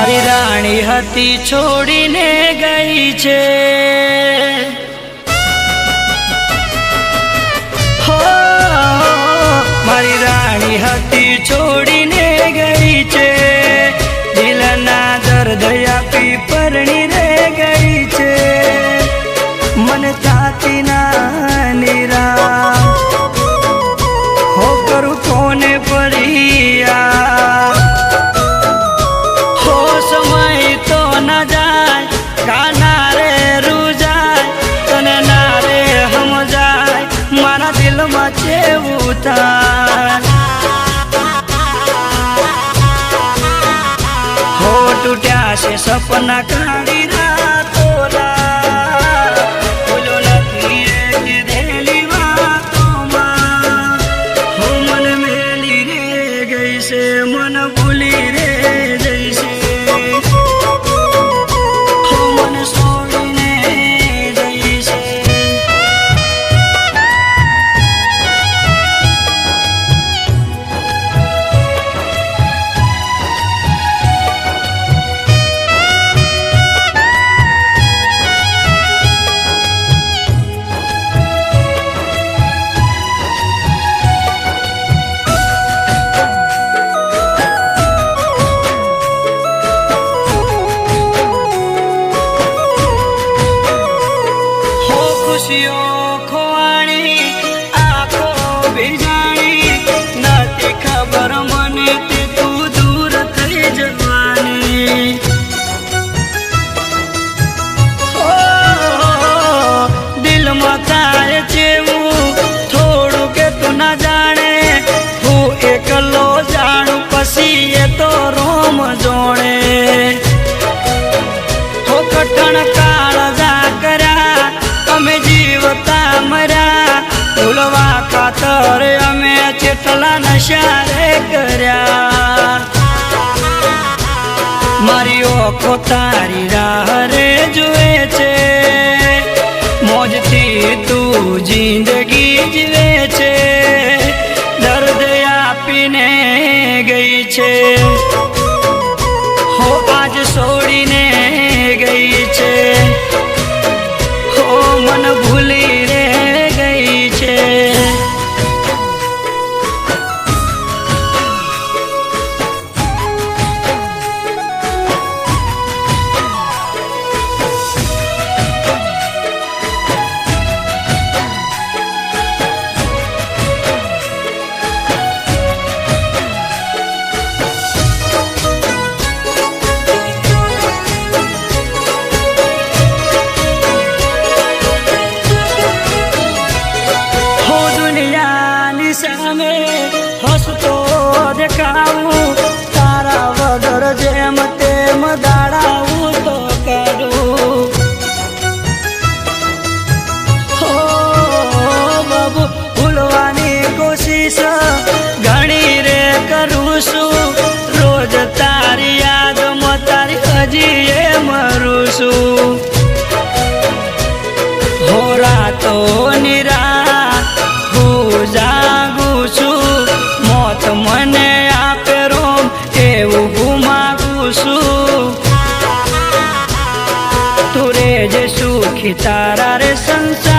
મારી રાણી હતી છોડીને ગઈ છે, હો મારી રાણી હતી છોડીને ગઈ છે, દિલના દર્દ આપી પરણી રે ગઈ છે, મન થાતી ના નિરા હો કરું કોને પરિયા, હો સમય તો ન જાય ગાના રે રૂજાય, તને ના રે સમજાય મારા દિલમાં કેવું થાય, હો તૂટ્યા છે સપના કાઢી રાતોરા, ભૂલો નથી રે કીધેલી વાતોમાં, હું મન મેલી રે ગઈ છે, મન ભૂલી રે જઈ છે, હું મન છોડીને જઈ છે. ખુશીઓ ખોવાણી આંખો ભીજાણી, નથી ખબર મને તે તું દૂર થઈ જવાની, દિલમાં થાય જેવું થોડું કે તું ના જાણે, હું એકલો જાણું પછી એ તો રોમ જોણે, હો કઠણ કાળજા કર્યા અમે જીવતા મર્યા, ભૂલવા ખાતર અમે ચેટલા નશા રે કર્યા, મારી ઓખો તારી રાહ રે જુએ છે, મોજથી તું જિંદગી જીવે છે, દર્દ આપીને ગઈ છે, હો આજ છોડીને ગઈ છે, મન ભૂલી રે ગઈ છે. સામે હસતો દેખાવું, તારા વગર જેમ તેમ દાડાવું તો કાઢું, હો બાબુ ભૂલવાની કોશિશ ઘણી રે કરું છું, રોજ તારી યાદમાં તારી હજી એ મરું છું, હો રાતો નિરાત હું જાગું છું, મોત મને આપે રોમ એવું ગુમાગું છું, તું રે જે સુખી તારા રે સંસાર